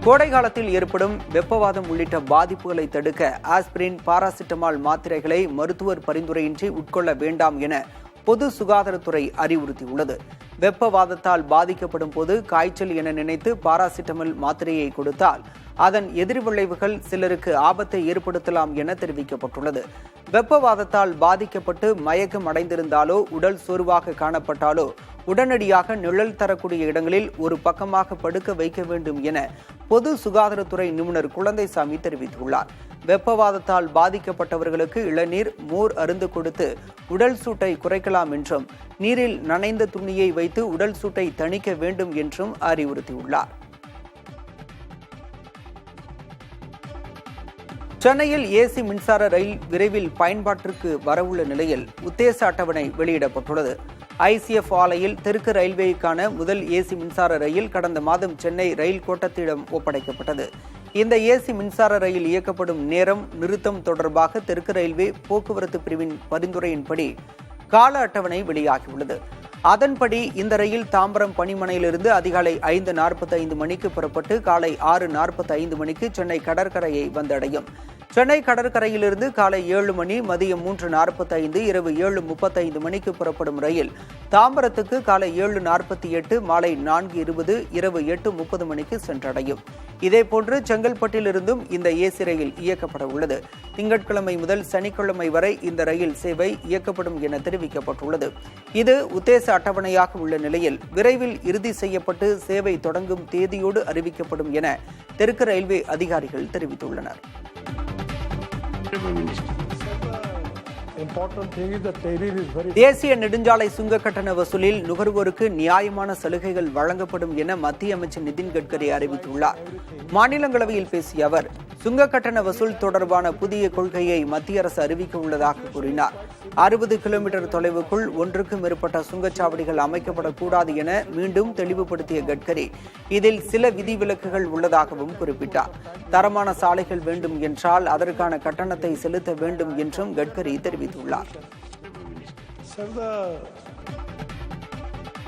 கோடை காலத்தில் ஏற்படும் வெப்பவாதம் உள்ளிட்ட பாதிப்புகளை தடுக்க ஆஸ்பிரின், பாராசிட்டமால் மாத்திரைகளை மருத்துவர் பரிந்துரையின்றி உட்கொள்ள வேண்டாம் என பொது சுகாதாரத்துறை அறிவுறுத்தியுள்ளது. வெப்பவாதத்தால் பாதிக்கப்படும் போது காய்ச்சல் என நினைத்து பாராசிட்டமால் மாத்திரையை கொடுத்தால் அதன் எதிர்விளைவுகள் சிலருக்கு ஆபத்தை ஏற்படுத்தலாம் என தெரிவிக்கப்பட்டுள்ளது. வெப்பவாதத்தால் பாதிக்கப்பட்டு மயக்கம் அடைந்திருந்தாலோ உடல் சோர்வாக காணப்பட்டாலோ உடனடியாக நிழல் தரக்கூடிய இடங்களில் ஒரு பக்கமாக படுக்க வைக்க வேண்டும் என பொது சுகாதாரத்துறை நிபுணர் குழந்தைசாமி தெரிவித்துள்ளார். வெப்பவாதத்தால் பாதிக்கப்பட்டவர்களுக்கு இளநீர், மோர் அருந்து கொடுத்து உடல் சூட்டை குறைக்கலாம் என்றும் நீரில் நனைந்த துணியை வைத்து உடல் சூட்டை தணிக்க வேண்டும் என்றும் அறிவுறுத்தியுள்ளார். சென்னையில் ஏசி மின்சார ரயில் விரைவில் பயன்பாட்டிற்கு வரவுள்ள நிலையில் உத்தேச அட்டவணை வெளியிடப்பட்டுள்ளது. ஐசிஎஃப் ஆலையில் தெற்கு ரயில்வேக்கான முதல் ஏசி மின்சார ரயில் கடந்த மாதம் சென்னை ரயில் கோட்டத்திடம் ஒப்படைக்கப்பட்டது. இந்த ஏசி மின்சார ரயில் இயக்கப்படும் நேரம், நிறுத்தம் தொடர்பாக தெற்கு ரயில்வே போக்குவரத்து பிரிவின் பரிந்துரையின்படி கால அட்டவணை வெளியாகியுள்ளது. அதன்படி இந்த ரயில் தாம்பரம் பணிமனையிலிருந்து அதிகாலை 5:45 மணிக்கு புறப்பட்டு காலை 6:45 மணிக்கு சென்னை கடற்கரையை வந்தடையும். சென்னை கடற்கரையிலிருந்து காலை 7 மணி, மதியம் 3:45, இரவு 7:35 மணிக்கு புறப்படும் ரயில் தாம்பரத்துக்கு காலை 7:48, மாலை 4:20, இரவு 8:30 மணிக்கு சென்றடையும். இதேபோன்று செங்கல்பட்டிலிருந்தும் இந்த ஏசி ரயில் இயக்கப்பட உள்ளது. திங்கட்கிழமை முதல் சனிக்கிழமை வரை இந்த ரயில் சேவை இயக்கப்படும் என தெரிவிக்கப்பட்டுள்ளது. இது உத்தேச அட்டவணையாக உள்ள நிலையில் விரைவில் இறுதி செய்யப்பட்டு சேவை தொடங்கும் தேதியோடு அறிவிக்கப்படும் என தெற்கு ரயில்வே அதிகாரிகள் தெரிவித்துள்ளனர். தேசிய நெடுஞ்சாலை சுங்க கட்டண வசூலில் நுகர்வோருக்கு நியாயமான சலுகைகள் வழங்கப்படும் என மத்திய அமைச்சர் நிதின் கட்கரி அறிவித்துள்ளார். மாநிலங்களவையில் பேசிய அவர், சுங்க கட்டண வசூல் தொடர்பான புதிய கொள்கையை மத்திய அரசு அறிவிக்க உள்ளதாக கூறினார். 60 கிலோமீட்டர் தொலைவுக்குள் ஒன்றுக்கும் மேற்பட்ட சுங்கச்சாவடிகள் அமைக்கப்படக்கூடாது என மீண்டும் தெளிவுபடுத்திய கட்கரி, இதில் சில விதிவிலக்குகள் உள்ளதாகவும் குறிப்பிட்டார். தரமான சாலைகள் வேண்டும் என்றால் அதற்கான கட்டணத்தை செலுத்த வேண்டும் என்றும் கட்கரி தெரிவித்துள்ளார்.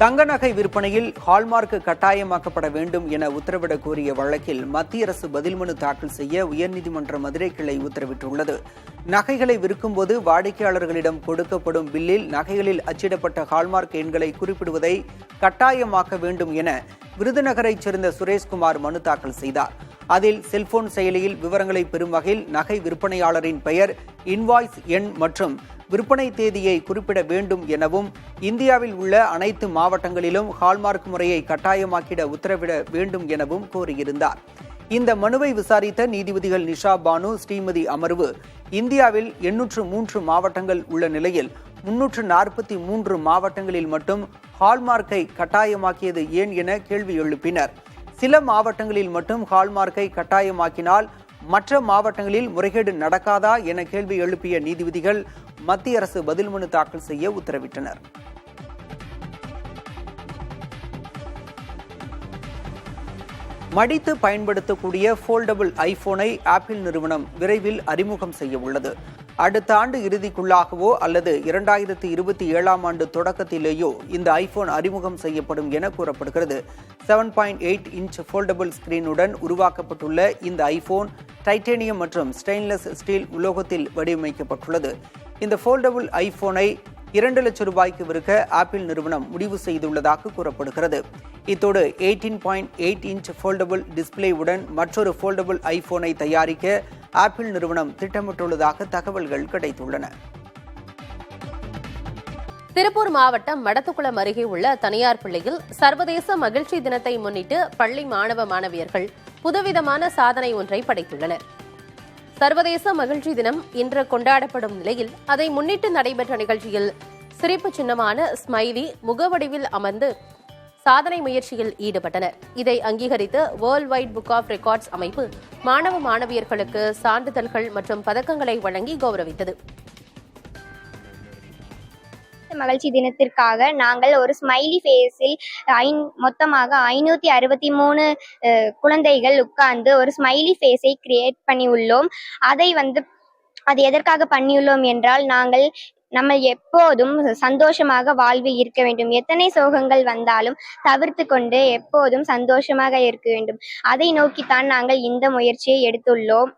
தங்க நகை விற்பனையில் ஹால்மார்க் கட்டாயமாக்கப்பட வேண்டும் என உத்தரவிடக் கோரிய வழக்கில் மத்திய அரசு பதில் மனு தாக்கல் செய்ய உயர்நீதிமன்ற மதுரை கிளை உத்தரவிட்டுள்ளது. நகைகளை விற்கும்போது வாடிக்கையாளர்களிடம் கொடுக்கப்படும் பில்லில் நகைகளில் அச்சிடப்பட்ட ஹால்மார்க் எண்களை குறிப்பிடுவதை கட்டாயமாக்க வேண்டும் என விருதுநகரைச் சேர்ந்த சுரேஷ்குமார் மனு தாக்கல் செய்தார். அதில் செல்போன் செயலியில் விவரங்களை பெறும் வகையில் நகை விற்பனையாளரின் பெயர், இன்வாய்ஸ் எண் மற்றும் விற்பனை தேதியை குறிப்பிட வேண்டும் எனவும் இந்தியாவில் உள்ள அனைத்து மாவட்டங்களிலும் ஹால்மார்க் முறையை கட்டாயமாக்கிட உத்தரவிட வேண்டும் எனவும் கோரியிருந்தார். இந்த மனுவை விசாரித்த நீதிபதிகள் நிஷா பானு, ஸ்ரீமதி அமர்வு, இந்தியாவில் 803 மாவட்டங்கள் உள்ள நிலையில் 343 மாவட்டங்களில் மட்டும் ஹால்மார்க்கை கட்டாயமாக்கியது ஏன் என கேள்வி எழுப்பினர். சில மாவட்டங்களில் மட்டும் ஹால்மார்க்கை கட்டாயமாக்கினால் மற்ற மாவட்டங்களில் முறைகேடு நடக்காதா என கேள்வி எழுப்பிய நீதிபதிகள் மத்திய அரசு பதில் மனு தாக்கல் செய்ய உத்தரவிட்டனர். மடித்து பயன்படுத்தக்கூடிய ஃபோல்டபிள் ஐபோனை ஆப்பிள் நிறுவனம் விரைவில் அறிமுகம் செய்ய உள்ளது. அடுத்த ஆண்டு இறுதிக்குள்ளாகவோ அல்லது 2027ஆம் ஆண்டு தொடக்கத்திலேயோ இந்த ஐபோன் அறிமுகம் செய்யப்படும் என கூறப்படுகிறது. 7.8 இன்ச் ஃபோல்டபிள் ஸ்கிரீனுடன் உருவாக்கப்பட்டுள்ள இந்த ஐபோன் டைட்டேனியம் மற்றும் ஸ்டெயின்லெஸ் ஸ்டீல் உலோகத்தில் வடிவமைக்கப்பட்டுள்ளது. இந்த ஃபோல்டபிள் ஐபோனை 2 லட்சம் ரூபாய்க்கு விற்க ஆப்பிள் நிறுவனம் முடிவு செய்துள்ளதாக கூறப்படுகிறது. இத்தோடு 18.8 இன்ச் ஃபோல்டபிள் டிஸ்பிளேவுடன் மற்றொரு ஃபோல்டபிள் ஐபோனை தயாரிக்க ஆப்பிள் நிறுவனம் திட்டமிட்டுள்ளதாக தகவல்கள் கிடைத்துள்ளன. திருப்பூர் மாவட்டம் மடத்துக்குளம் அருகே உள்ள தனியார் பள்ளியில் சர்வதேச மகிழ்ச்சி தினத்தை முன்னிட்டு பள்ளி மாணவ மாணவியர்கள் புதுவிதமான சாதனை ஒன்றை படைத்துள்ளனர். சர்வதேச மகிழ்ச்சி தினம் இன்று கொண்டாடப்படும் நிலையில் அதை முன்னிட்டு நடைபெற்ற நிகழ்ச்சியில் சிரிப்பு சின்னமான ஸ்மைலி முகவடிவில் அமர்ந்து சாதனை முயற்சியில் ஈடுபட்டனர். இதை அங்கீகரித்து world wide book of records அமைப்பு மாணவ மாணவியர்களுக்கு சான்றிதழ்கள் மற்றும் பதக்கங்களை வழங்கி கௌரவித்தது. மகிழ்ச்சி தினத்திற்காக நாங்கள் ஒரு ஸ்மைலி ஃபேஸில் மொத்தமாக 563 குழந்தைகள் உட்கார்ந்து ஒரு ஸ்மைலி ஃபேஸை கிரியேட் பண்ணி உள்ளோம். அது எதற்காக பண்ணியுள்ளோம் என்றால், நாங்கள் நம்ம எப்போதும் சந்தோஷமாக வாழ்வில் இருக்க வேண்டும். எத்தனை சோகங்கள் வந்தாலும் தவிர்த்து கொண்டு எப்போதும் சந்தோஷமாக இருக்க வேண்டும். அதை நோக்கித்தான் நாங்கள் இந்த முயற்சியை எடுத்துள்ளோம்.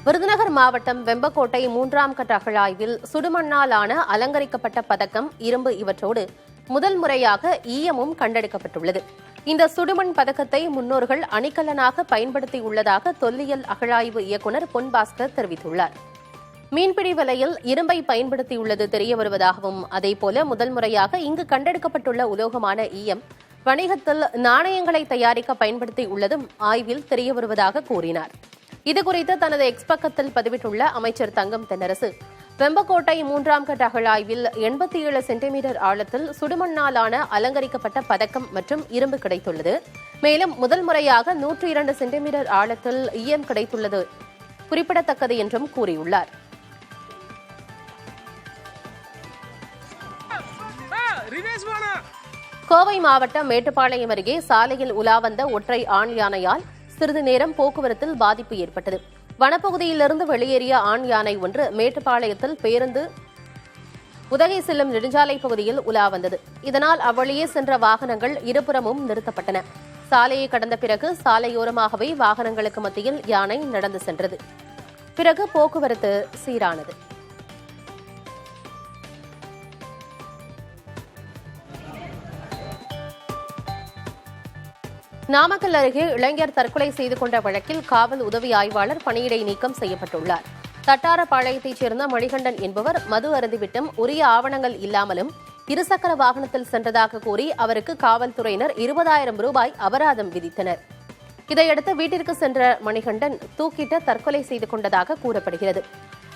விருதுநகர் மாவட்டம் வெம்பக்கோட்டை 3ஆம் கட்ட அகழாய்வில் சுடுமண்ணால் ஆன அலங்கரிக்கப்பட்ட பதக்கம், இரும்பு இவற்றோடு முதல் முறையாக ஈயமும் கண்டெடுக்கப்பட்டுள்ளது. இந்த சுடுமண் பதக்கத்தை முன்னோர்கள் அணிகலனாக பயன்படுத்தியுள்ளதாக தொல்லியல் அகழாய்வு இயக்குநர் பொன்பாஸ்கர் தெரிவித்துள்ளார். மீன்பிடி வலையில் இரும்பை பயன்படுத்தியுள்ளது தெரிய வருவதாகவும், அதேபோல முதல் முறையாக இங்கு கண்டெடுக்கப்பட்டுள்ள உலோகமான ஈயம் வணிகத்தில் நாணயங்களை தயாரிக்க பயன்படுத்தியுள்ளதும் ஆய்வில் தெரிய வருவதாக கூறினார். இதுகுறித்து தனது எக்ஸ் பக்கத்தில் பதிவிட்டுள்ள அமைச்சர் தங்கம் தென்னரசு, வெம்பக்கோட்டை 3ஆம் கட்ட அகழாய்வில் 87 சென்டிமீட்டர் ஆழத்தில் சுடுமண்ணாலான அலங்கரிக்கப்பட்ட பதக்கம் மற்றும் இரும்பு கிடைத்துள்ளது. மேலும் முதல் முறையாக 102 சென்டிமீட்டர் ஆழத்தில் ஈயம் கிடைத்துள்ளது குறிப்பிடத்தக்கது என்றும் கூறியுள்ளார். கோவை மாவட்டம் மேட்டுப்பாளையம் அருகே சாலையில் உலா வந்த ஒற்றை ஆண் யானையால் சிறிது நேரம் போக்குவரத்தில் பாதிப்பு ஏற்பட்டது. வனப்பகுதியிலிருந்து வெளியேறிய ஆண் யானை ஒன்று மேட்டுப்பாளையத்தில் பேருந்து உதகை செல்லும் நெடுஞ்சாலை பகுதியில் உலா வந்தது. இதனால் அவ்வழியே சென்ற வாகனங்கள் இருபுறமும் நிறுத்தப்பட்டன. சாலையை கடந்த பிறகு சாலையோரமாகவே வாகனங்களுக்கு மத்தியில் யானை நடந்து சென்றது. பிறகு போக்குவரத்து சீரானது. நாமக்கல் அருகே இளைஞர் தற்கொலை செய்து கொண்ட வழக்கில் காவல் உதவி ஆய்வாளர் பணியிடை நீக்கம் செய்யப்பட்டுள்ளார். தட்டாரப்பாளையத்தைச் சேர்ந்த மணிகண்டன் என்பவர் மது அருந்திவிட்டும் உரிய ஆவணங்கள் இல்லாமலும் இருசக்கர வாகனத்தில் சென்றதாக கூறி அவருக்கு காவல்துறையினர் 20,000 ரூபாய் அபராதம் விதித்தனர். இதையடுத்து வீட்டிற்கு சென்ற மணிகண்டன் தூக்கிட்டு தற்கொலை செய்து கொண்டதாக கூறப்படுகிறது.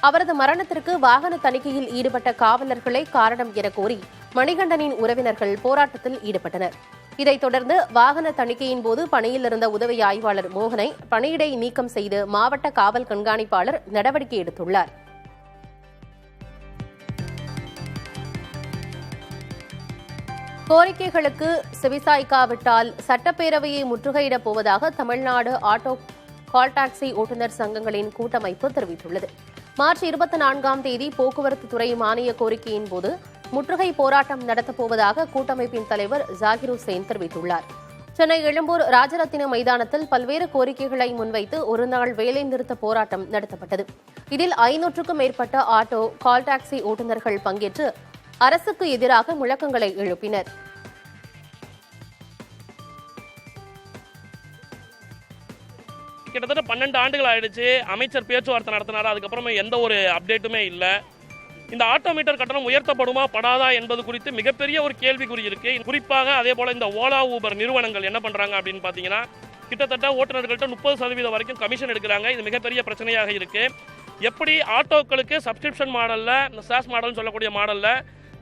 அவரது மரணத்திற்கு வாகன தணிக்கையில் ஈடுபட்ட காவலர்களே காரணம் என கூறி மணிகண்டனின் உறவினர்கள் போராட்டத்தில் ஈடுபட்டனர். இதைத் தொடர்ந்து வாகன தணிக்கையின் போது பணியில் இருந்த உதவி ஆய்வாளர் மோகனை பணியிடை நீக்கம் செய்து மாவட்ட காவல் கண்காணிப்பாளர் நடவடிக்கை எடுத்துள்ளார். கோரிக்கைகளுக்கு செவிசாய்க்காவிட்டால் சட்டப்பேரவையை முற்றுகையிடப் போவதாக தமிழ்நாடு ஆட்டோ கால் டாக்ஸி ஓட்டுநர் சங்கங்களின் கூட்டமைப்பு தெரிவித்துள்ளது. மார்ச் 24ஆம் தேதி போக்குவரத்து துறை மானிய கோரிக்கையின் போது முற்றுகை போராட்டம் நடத்தப்போவதாக கூட்டமைப்பின் தலைவர் ஜாகிர் ஹுசேன் தெரிவித்துள்ளார். சென்னை எழும்பூர் ராஜரத்தின மைதானத்தில் பல்வேறு கோரிக்கைகளை முன்வைத்து ஒருநாள் வேலை நிறுத்த போராட்டம் நடத்தப்பட்டது. இதில் 500க்கும் மேற்பட்ட ஆட்டோ கால் டாக்ஸி ஓட்டுநர்கள் பங்கேற்று அரசுக்கு எதிராக முழக்கங்களை எழுப்பினர். கிட்டத்தட்ட 12 ஆண்டுகள் ஆயிடுச்சு. அமைச்சர் பேச்சுவார்த்தை நடத்தினார், அதுக்கப்புறமா எந்த ஒரு அப்டேட்டுமே இல்லை. இந்த ஆட்டோமீட்டர் கட்டணம் உயர்த்தப்படுமா படாதா என்பது குறித்து மிகப்பெரிய ஒரு கேள்விக்குறி இருக்கு. குறிப்பாக அதே போல இந்த ஓலா ஊபர் நிறுவனங்கள் என்ன பண்றாங்க அப்படின்னு பாத்தீங்கன்னா, கிட்டத்தட்ட ஓட்டுநர்கள்ட்ட 30% வரைக்கும் கமிஷன் எடுக்கிறாங்க. இது மிகப்பெரிய பிரச்சனையாக இருக்கு. எப்படி ஆட்டோக்களுக்கு சப்ஸ்கிரிப்ஷன் மாடல்ல, இந்த சாஸ் மாடல்னு சொல்லக்கூடிய மாடல்ல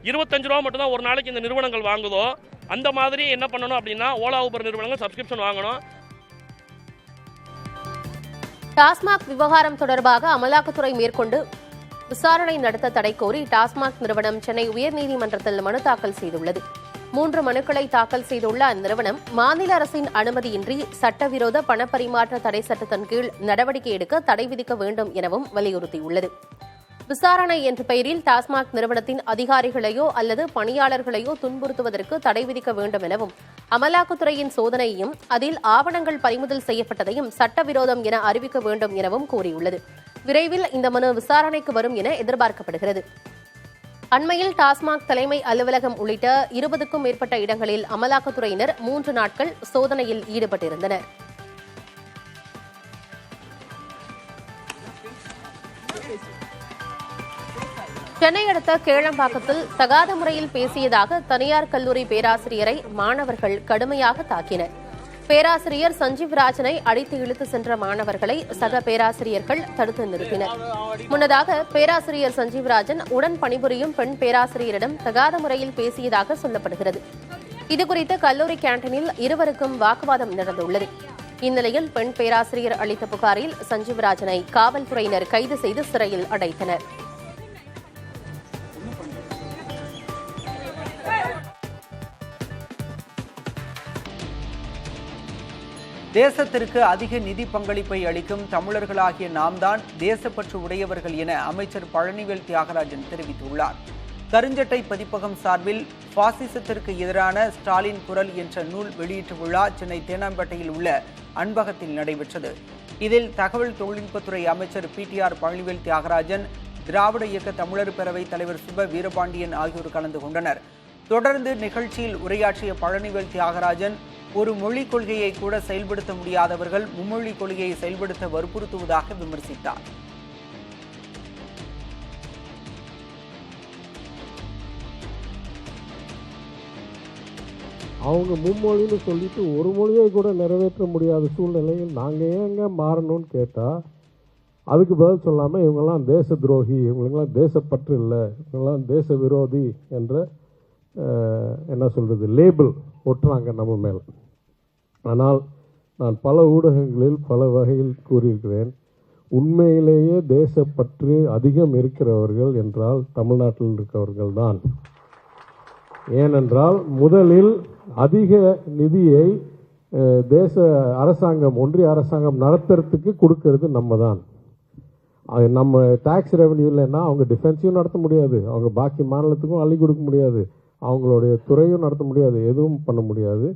25 ரூபா மட்டும் தான் ஒரு நாளைக்கு இந்த நிறுவனங்கள் வாங்குதோ, அந்த மாதிரி என்ன பண்ணணும் அப்படின்னா ஓலா ஊபர் நிறுவனங்கள் சப்ஸ்கிரிப்ஷன் வாங்கணும். டாஸ்மாக் விவகாரம் தொடர்பாக அமலாக்கத்துறை மேற்கொண்டு விசாரணை நடத்த தடை கோரி டாஸ்மாக் நிறுவனம் சென்னை உயர்நீதிமன்றத்தில் மனு தாக்கல் செய்துள்ளது. 3 மனுக்களை தாக்கல் செய்துள்ள அந்நிறுவனம் மாநில அரசின் அனுமதியின்றி சட்டவிரோத பணப்பரிமாற்ற தடை சட்டத்தின் கீழ் நடவடிக்கை எடுக்க தடை விதிக்க வேண்டும் எனவும் வலியுறுத்தியுள்ளது. விசாரணை என்ற பெயரில் டாஸ்மாக் நிறுவனத்தின் அதிகாரிகளையோ அல்லது பணியாளர்களையோ துன்புறுத்துவதற்கு தடை விதிக்க வேண்டும் எனவும், அமலாக்கத்துறையின் சோதனையையும் அதில் ஆவணங்கள் பறிமுதல் செய்யப்பட்டதையும் சட்டவிரோதம் என அறிவிக்க வேண்டும் எனவும் கூறியுள்ளது. விரைவில் இந்த மனு விசாரணைக்கு வரும் என எதிர்பார்க்கப்படுகிறது. அண்மையில் டாஸ்மாக் தலைமை அலுவலகம் உள்ளிட்ட 20க்கும் மேற்பட்ட இடங்களில் அமலாக்கத்துறையினர் 3 நாட்கள் சோதனையில் ஈடுபட்டிருந்தனர். சென்னை அடுத்த கேளம்பாக்கத்தில் தகாத முறையில் பேசியதாக தனியார் கல்லூரி பேராசிரியரை மாணவர்கள் கடுமையாக தாக்கினர். பேராசிரியர் சஞ்சீவ் ராஜனை அடித்து இழுத்து சென்ற மாணவர்களை சக பேராசிரியர்கள் தடுத்து நிறுத்தினர். முன்னதாக பேராசிரியர் சஞ்சீவ் ராஜன் உடன் பணிபுரியும் பெண் பேராசிரியரிடம் தகாத முறையில் பேசியதாக சொல்லப்படுகிறது. இதுகுறித்து கல்லூரி கேண்டீனில் இருவருக்கும் வாக்குவாதம் நடந்துள்ளது. இந்நிலையில் பெண் பேராசிரியர் அளித்த புகாரில் சஞ்சீவ் ராஜனை காவல்துறையினர் கைது செய்து சிறையில் அடைத்தனர். தேசத்திற்கு அதிக நிதி பங்களிப்பை அளிக்கும் தமிழர்களாகிய நாம் தான் தேசப்பற்று உடையவர்கள் என அமைச்சர் பழனிவேல் தியாகராஜன் தெரிவித்துள்ளார். கருஞ்சட்டை பதிப்பகம் சார்பில் பாசிசத்திற்கு எதிரான ஸ்டாலின் குரல் என்ற நூல் வெளியீட்டு விழா சென்னை தேனாம்பேட்டையில் உள்ள அன்பகத்தில் நடைபெற்றது. இதில் தகவல் தொழில்நுட்பத்துறை அமைச்சர் PTR பழனிவேல் தியாகராஜன், திராவிட இயக்க தமிழர் பேரவைத் தலைவர் சுப வீரபாண்டியன் ஆகியோர் கலந்து கொண்டனர். தொடர்ந்து நிகழ்ச்சியில் உரையாற்றிய பழனிவேல் தியாகராஜன், ஒரு மொழிக் கொள்கையை கூட செயல்படுத்த முடியாதவர்கள் மும்மொழி கொள்கையை செயல்படுத்த வற்புறுத்துவதாக விமர்சித்தார். அவங்க மும்மொழின்னு சொல்லிட்டு ஒரு மொழியை கூட நிறைவேற்ற முடியாத சூழ்நிலையில் நாங்கள் ஏங்க மாறணும்னு கேட்டால் அதுக்கு பதில் சொல்லாமல் இவங்கெல்லாம் தேச துரோகி, இவங்களுக்கெல்லாம் தேசப்பற்று இல்லை, இவங்கெல்லாம் தேச விரோதி என்ற என்ன சொல்கிறது லேபிள் ஒட்டுறாங்க நம்ம மேல். ஆனால் நான் பல ஊடகங்களில் பல வகையில் கூறியிருக்கிறேன், உண்மையிலேயே தேசப்பற்று அதிகம் இருக்கிறவர்கள் என்றால் தமிழ்நாட்டில் இருக்கிறவர்கள் தான். ஏனென்றால் முதலில் அதிக நிதியை தேச அரசாங்கம், ஒன்றிய அரசாங்கம் நடத்துறதுக்கு கொடுக்கறது நம்ம தான். நம்ம டேக்ஸ் ரெவன்யூ இல்லைன்னா அவங்க டிஃபென்ஸையும் நடத்த முடியாது, அவங்க பாக்கி மாநிலத்துக்கும் அள்ளி கொடுக்க முடியாது, அவங்களுடைய துறையும் நடத்த முடியாது, எதுவும் பண்ண முடியாது.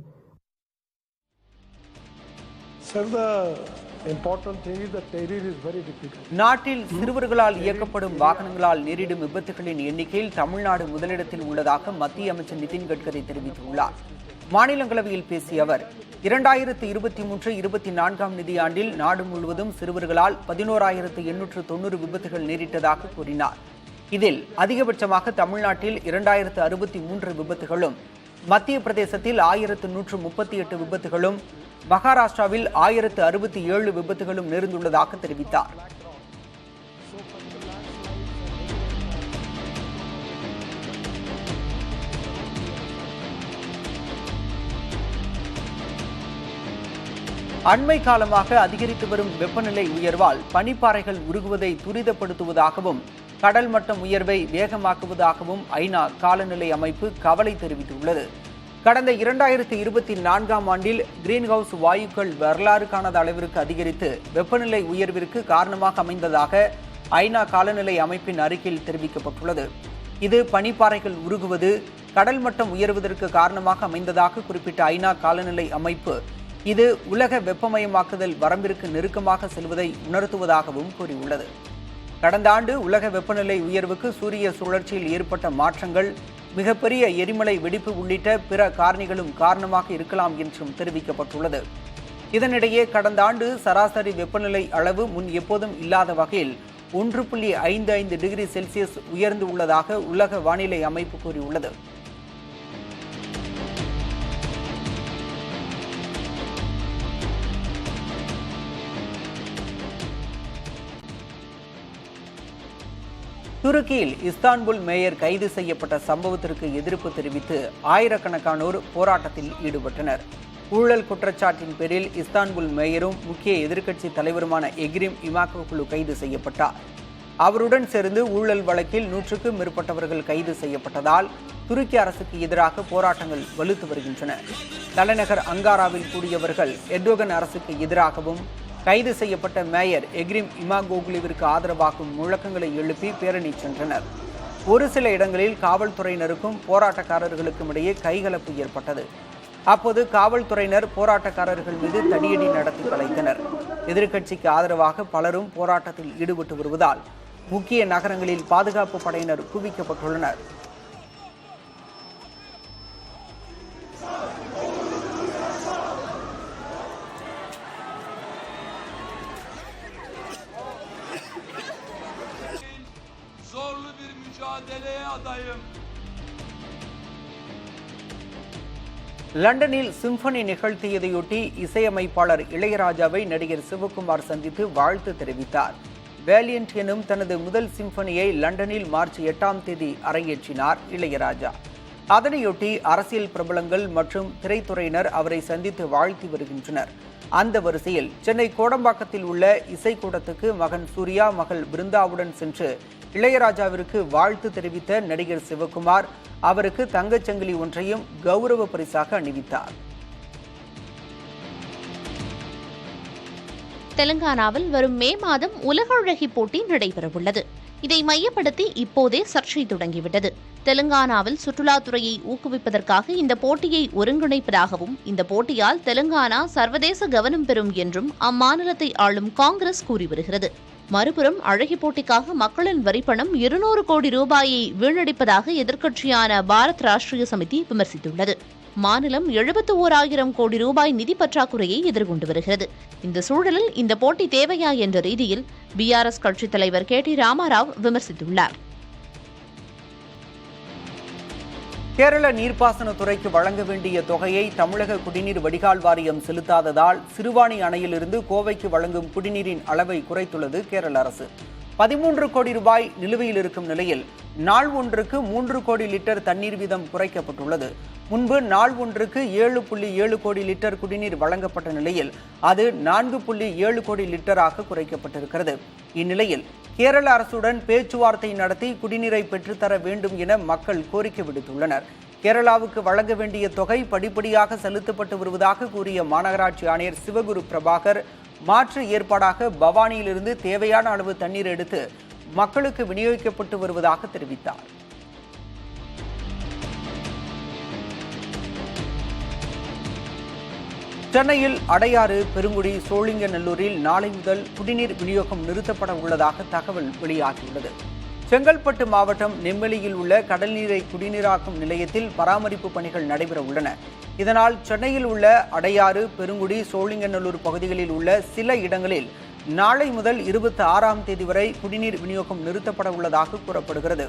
நாட்டில் சிறுவர்களால் இயக்கப்படும் வாகனங்களால் நேரிடும் விபத்துகளின் எண்ணிக்கையில் தமிழ்நாடு முதலிடத்தில் உள்ளதாக மத்திய அமைச்சர் நிதின் கட்கரி தெரிவித்துள்ளார். மாநிலங்களவையில் பேசிய அவர், 2023-24 நிதியாண்டில் நாடு முழுவதும் சிறுவர்களால் 11,890 விபத்துகள் நேரிட்டதாக கூறினார். இதில் அதிகபட்சமாக தமிழ்நாட்டில் 2063 விபத்துகளும், மத்திய பிரதேசத்தில் 1138 விபத்துகளும், மகாராஷ்டிராவில் 1067 விபத்துகளும் நேர்ந்துள்ளதாக தெரிவித்தார். அண்மை காலமாக அதிகரித்து வரும் வெப்பநிலை உயர்வால் பனிப்பாறைகள் உருகுவதை துரிதப்படுத்துவதாகவும் கடல் மட்டம் உயர்வை வேகமாக்குவதாகவும் ஐநா காலநிலை அமைப்பு கவலை தெரிவித்துள்ளது. கடந்த 2024 ஆண்டில் கிரீன்ஹவுஸ் வாயுக்கள் வரலாறு காணாத அளவிற்கு அதிகரித்து வெப்பநிலை உயர்விற்கு காரணமாக அமைந்ததாக ஐநா காலநிலை அமைப்பின் அறிக்கையில் தெரிவிக்கப்பட்டுள்ளது. இது பனிப்பாறைகள் உருகுவது, கடல் மட்டம் உயர்வதற்கு காரணமாக அமைந்ததாக குறிப்பிட்ட ஐநா காலநிலை அமைப்பு, இது உலக வெப்பமயமாக்குதல் வரம்பிற்கு நெருக்கமாக செல்வதை உணர்த்துவதாகவும் கூறியுள்ளது. கடந்த ஆண்டு உலக வெப்பநிலை உயர்வுக்கு சூரிய சுழற்சியில் ஏற்பட்ட மாற்றங்கள், மிகப்பெரிய எரிமலை வெடிப்பு உள்ளிட்ட பிற காரணிகளும் காரணமாக இருக்கலாம் என்றும் தெரிவிக்கப்பட்டுள்ளது. இதனிடையே கடந்த ஆண்டு சராசரி வெப்பநிலை அளவு முன் எப்போதும் இல்லாத வகையில் 1.55 டிகிரி செல்சியஸ் உயர்ந்து உள்ளதாக உலக வானிலை அமைப்பு கூறியுள்ளது. துருக்கியில் இஸ்தான்புல் மேயர் கைது செய்யப்பட்ட சம்பவத்திற்கு எதிர்ப்பு தெரிவித்து ஆயிரக்கணக்கானோர் போராட்டத்தில் ஈடுபட்டனர். ஊழல் குற்றச்சாட்டின் பேரில் இஸ்தான்புல் மேயரும் முக்கிய எதிர்க்கட்சி தலைவருமான எக்ரிம் இமாகோக்லு கைது செய்யப்பட்டார். அவருடன் சேர்ந்து ஊழல் வழக்கில் 100க்கும் மேற்பட்டவர்கள் கைது செய்யப்பட்டதால் துருக்கி அரசுக்கு எதிராக போராட்டங்கள் வலுத்து வருகின்றன. தலைநகர் அங்காராவில் கூடியவர்கள் எர்டோகன் அரசுக்கு எதிராகவும் கைது செய்யப்பட்ட மேயர் எக்ரிம் இமாகோக்லுவிற்கு ஆதரவாகவும் முழக்கங்களை எழுப்பி பேரணி சென்றனர். ஒரு சில இடங்களில் காவல்துறையினருக்கும் போராட்டக்காரர்களுக்கும் இடையே கைகலப்பு ஏற்பட்டது. அப்போது காவல்துறையினர் போராட்டக்காரர்கள் மீது தடியடி நடத்தி கலைத்தனர். எதிர்க்கட்சிக்கு ஆதரவாக பலரும் போராட்டத்தில் ஈடுபட்டு வருவதால் முக்கிய நகரங்களில் பாதுகாப்பு படையினர் குவிக்கப்பட்டுள்ளனர். லண்டனில் சிம்பனி நிகழ்த்தியதையொட்டி இசையமைப்பாளர் இளையராஜாவை நடிகர் சிவகுமார் சந்தித்து வாழ்த்து தெரிவித்தார். வேலியன்ட் எனும் தனது முதல் சிம்பனியை லண்டனில் மார்ச் 8ஆம் தேதி அரங்கேற்றினார் இளையராஜா. அதனையொட்டி அரசியல் பிரபலங்கள் மற்றும் திரைத்துறையினர் அவரை சந்தித்து வாழ்த்தி வருகின்றனர். அந்த வரிசையில் சென்னை கோடம்பாக்கத்தில் உள்ள இசைக்கூடத்துக்கு மகன் சூர்யா, மகள் பிருந்தாவுடன் சென்று இளையராஜாவிற்கு வாழ்த்து தெரிவித்த நடிகர் சிவகுமார் அவருக்கு தங்கச்சங்கிலி ஒன்றையும் கௌரவ பரிசாக அணிவித்தார். தெலுங்கானாவில் வரும் மே மாதம் உலக அழகி போட்டி நடைபெறவுள்ளது. இதை மையப்படுத்தி இப்போதே சர்ச்சை தொடங்கிவிட்டது. தெலுங்கானாவில் சுற்றுலாத்துறையை ஊக்குவிப்பதற்காக இந்த போட்டியை ஒருங்கிணைப்பதாகவும், இந்த போட்டியால் தெலுங்கானா சர்வதேச கவனம் பெறும் என்றும் அம்மாநிலத்தை ஆளும் காங்கிரஸ் கூறி வருகிறது. மறுபுறம் அழகி போட்டிக்காக மக்களின் வரிப்பணம் 200 கோடி ரூபாயை வீணடிப்பதாக எதிர்க்கட்சியான பாரத் ராஷ்டிரிய சமிதி விமர்சித்துள்ளது. மாநிலம் 71,000 கோடி ரூபாய் நிதி பற்றாக்குறையை எதிர்கொண்டு வருகிறது. இந்த சூழலில் இந்த போட்டி தேவையா என்ற ரீதியில் பிஆர்எஸ் கட்சித் தலைவர் KT ராமாராவ் விமர்சித்துள்ளார். கேரள நீர்ப்பாசனத்துறைக்கு வழங்க வேண்டிய தொகையை தமிழக குடிநீர் வடிகால் வாரியம் செலுத்தாததால் சிறுவாணி அணையிலிருந்து கோவைக்கு வழங்கும் குடிநீரின் அளவை குறைத்துள்ளது கேரள அரசு. 13 கோடி ரூபாய் நிலுவையில் இருக்கும் நிலையில் நாள் ஒன்றுக்கு 3 கோடி லிட்டர் தண்ணீர் வீதம் குறைக்கப்பட்டுள்ளது. முன்பு நாள் ஒன்றுக்கு 7.7 கோடி லிட்டர் குடிநீர் வழங்கப்பட்ட நிலையில் அது 4.7 கோடி லிட்டராக குறைக்கப்பட்டிருக்கிறது. இந்நிலையில் கேரள அரசுடன் பேச்சுவார்த்தை நடத்தி குடிநீரை பெற்றுத்தர வேண்டும் என மக்கள் கோரிக்கை விடுத்துள்ளனர். கேரளாவுக்கு வழங்க வேண்டிய தொகை படிப்படியாக செலுத்தப்பட்டு வருவதாக கூறிய மாநகராட்சி ஆணையர் சிவகுரு பிரபாகர், மாற்று ஏற்பாடாக பவானியிலிருந்து தேவையான அளவு தண்ணீர் எடுத்து மக்களுக்கு விநியோகிக்கப்பட்டு வருவதாக தெரிவித்தார். சென்னையில் அடையாறு, பெருங்குடி, சோழிங்கநல்லூரில் நாளை முதல் குடிநீர் விநியோகம் நிறுத்தப்பட உள்ளதாக தகவல் வெளியாகியுள்ளது. செங்கல்பட்டு மாவட்டம் நெம்மேலியில் உள்ள கடல்நீரை குடிநீராக்கும் நிலையத்தில் பராமரிப்பு பணிகள் நடைபெற உள்ளன. இதனால் சென்னையில் உள்ள அடையாறு, பெருங்குடி, சோழிங்கநல்லூர் பகுதிகளில் உள்ள சில இடங்களில் நாளை முதல் 26ஆம் தேதி வரை குடிநீர் விநியோகம் நிறுத்தப்பட உள்ளதாக கூறப்படுகிறது.